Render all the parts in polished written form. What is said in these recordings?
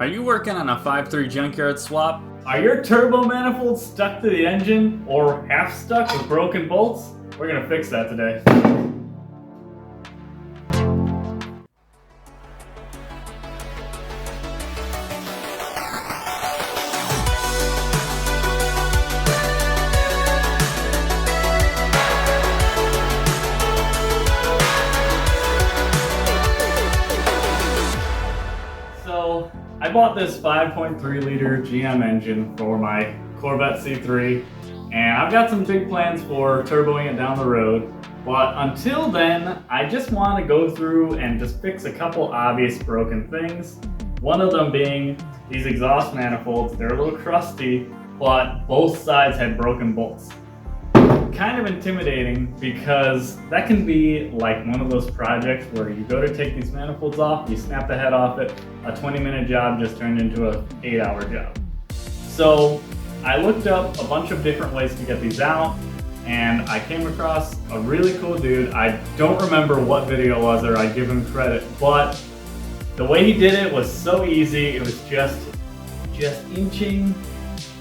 Are you working on a 5.3 junkyard swap? Are your turbo manifolds stuck to the engine or half stuck with broken bolts? We're gonna fix that today. So I bought this 5.3 liter GM engine for my Corvette C3, and I've got some big plans for turboing it down the road. But until then, I just want to go through and just fix a couple obvious broken things. One of them being these exhaust manifolds. They're a little crusty, but both sides had broken bolts. Kind of intimidating because that can be like one of those projects where you go to take these manifolds off, you snap the head off it, a 20-minute job just turned into an 8-hour job. So I looked up a bunch of different ways to get these out, and I came across a really cool dude. I don't remember what video it was, or I give him credit, but the way he did it was so easy. It was just inching.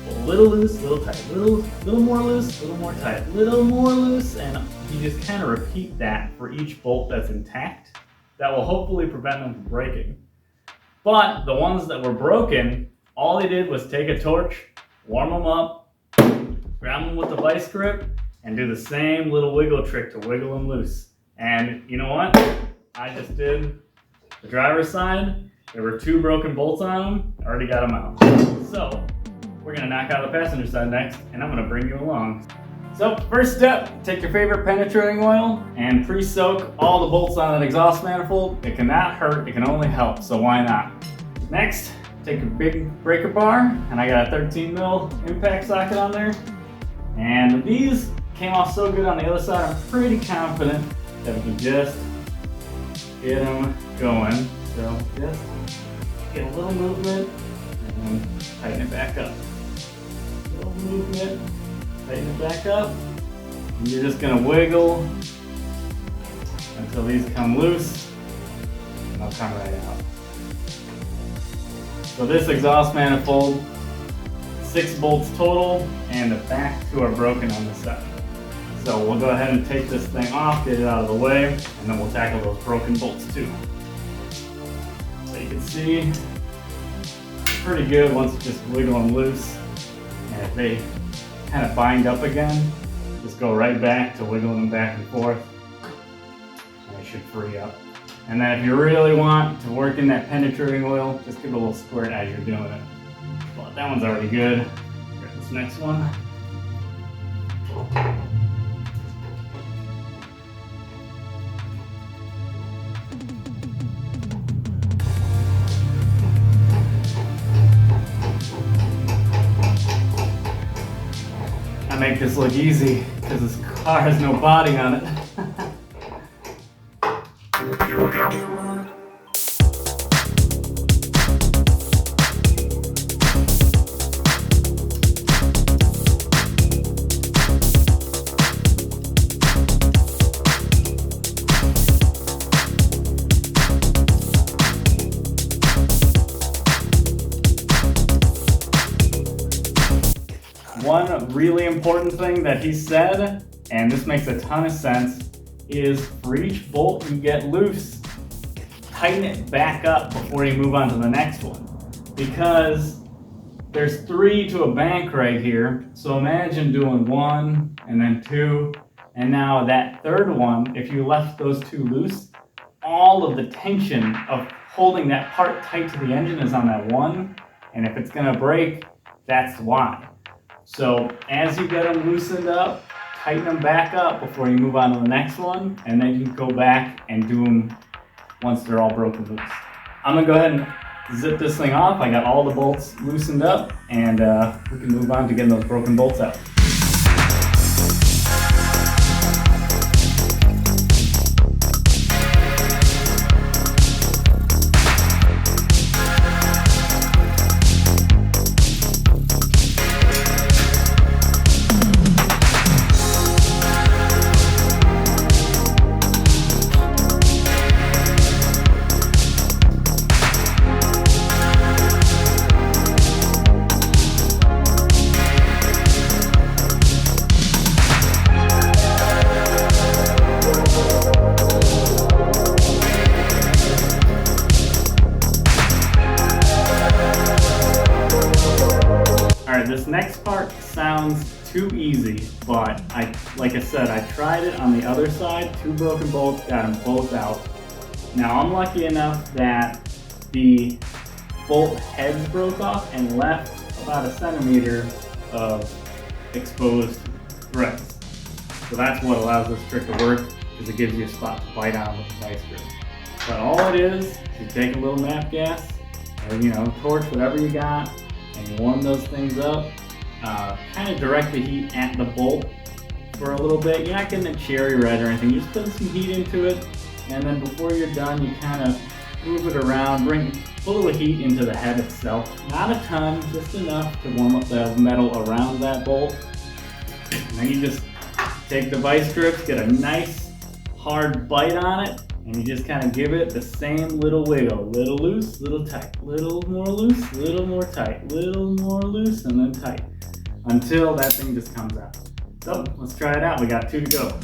A little loose, a little tight, little more loose, a little more tight, little more loose, and you just kind of repeat that for each bolt that's intact. That will hopefully prevent them from breaking. But the ones that were broken, all they did was take a torch, warm them up, grab them with the vice grip, and do the same little wiggle trick to wiggle them loose. And you know what? I just did the driver's side. There were 2 broken bolts on them. I already got them out. So we're gonna knock out the passenger side next, and I'm gonna bring you along. So first step, take your favorite penetrating oil and pre-soak all the bolts on that exhaust manifold. It cannot hurt, it can only help, so why not? Next, take a big breaker bar, and I got a 13 mil impact socket on there. And these came off so good on the other side, I'm pretty confident that we can just get them going. So just get a little movement and tighten it back up. Little movement, tighten it back up, and you're just gonna wiggle until these come loose, and they'll come right out. So this exhaust manifold, 6 bolts total, and the back 2 are broken on the side. So we'll go ahead and take this thing off, get it out of the way, and then we'll tackle those broken bolts too. So you can see, it's pretty good once you just wiggle them loose. And if they kind of bind up again, just go right back to wiggling them back and forth, and they should free up. And then if you really want to work in that penetrating oil, just give it a little squirt as you're doing it. But that one's already good. Grab this next one. I make this look easy because this car has no body on it. One really important thing that he said, and this makes a ton of sense, is for each bolt you get loose, tighten it back up before you move on to the next one. Because there's 3 to a bank right here, so imagine doing 1 and then 2, and now that 3rd one, if you left those 2 loose, all of the tension of holding that part tight to the engine is on that 1, and if it's gonna break, that's why. So as you get them loosened up, tighten them back up before you move on to the next one, and then you can go back and do them once they're all broken loose. I'm gonna go ahead and zip this thing off. I got all the bolts loosened up, and we can move on to getting those broken bolts out. Alright, this next part sounds too easy, but like I said, I tried it on the other side, 2 broken bolts, got them both out. Now I'm lucky enough that the bolt heads broke off and left about 1 centimeter of exposed threads. So that's what allows this trick to work, because it gives you a spot to bite on with the vice grip. But all it is, you take a little nap gas, or torch, whatever you got, and you warm those things up. Kind of direct the heat at the bolt for a little bit. You're not getting a cherry red or anything, you're just putting some heat into it, and then before you're done, you kind of move it around, put a little heat into the head itself. Not a ton, just enough to warm up the metal around that bolt. And then you just take the vice grips, get a nice hard bite on it, and you just kind of give it the same little wiggle. Little loose, little tight, little more loose, little more tight, little more loose, and then tight, until that thing just comes out. So let's try it out. We got 2 to go.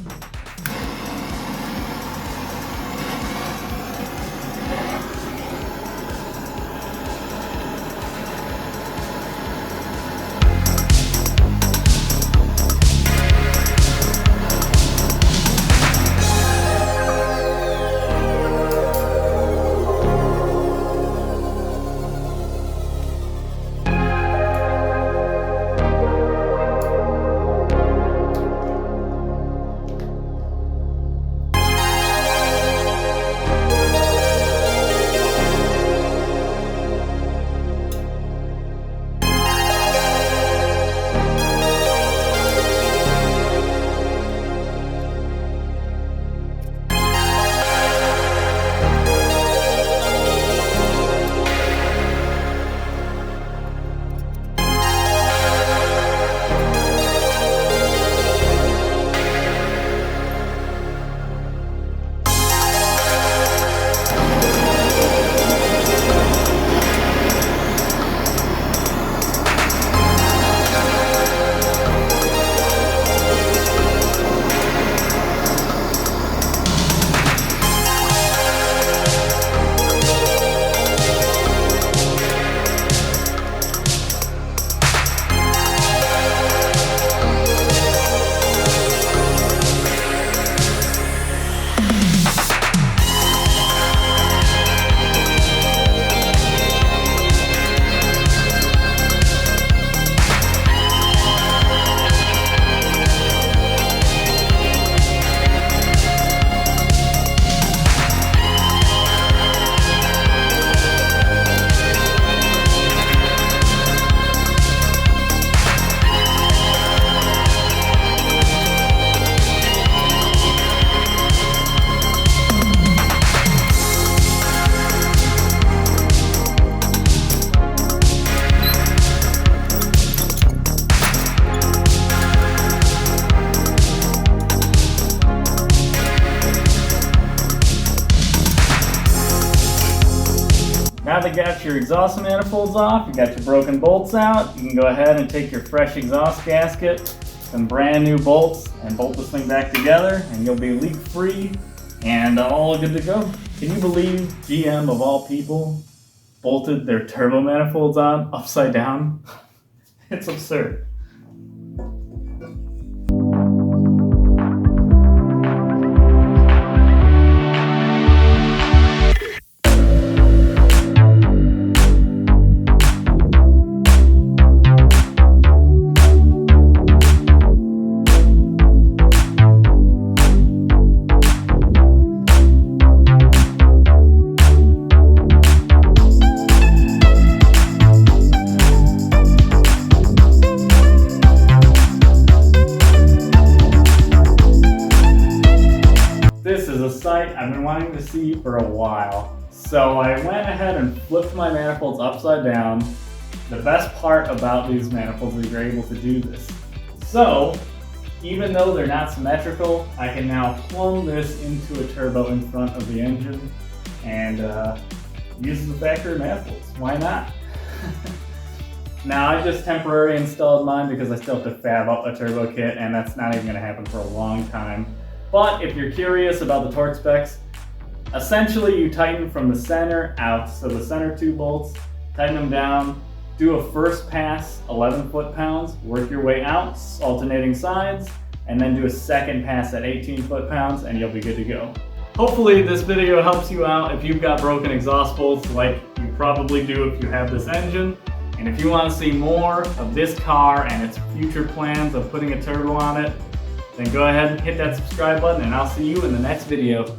Now that you got your exhaust manifolds off, you got your broken bolts out, you can go ahead and take your fresh exhaust gasket, some brand new bolts, and bolt this thing back together, and you'll be leak free and all good to go. Can you believe GM of all people bolted their turbo manifolds on upside down? It's absurd. This is a sight I've been wanting to see for a while. So I went ahead and flipped my manifolds upside down. The best part about these manifolds is you're able to do this. So even though they're not symmetrical, I can now plumb this into a turbo in front of the engine and use the factory manifolds. Why not? Now I just temporarily installed mine because I still have to fab up a turbo kit, and that's not even going to happen for a long time. But if you're curious about the torque specs, essentially you tighten from the center out. So the center 2 bolts, tighten them down, do a first pass 11 foot-pounds, work your way out, alternating sides, and then do a second pass at 18 foot-pounds, and you'll be good to go. Hopefully this video helps you out if you've got broken exhaust bolts like you probably do if you have this engine. And if you want to see more of this car and its future plans of putting a turbo on it, then go ahead and hit that subscribe button, and I'll see you in the next video.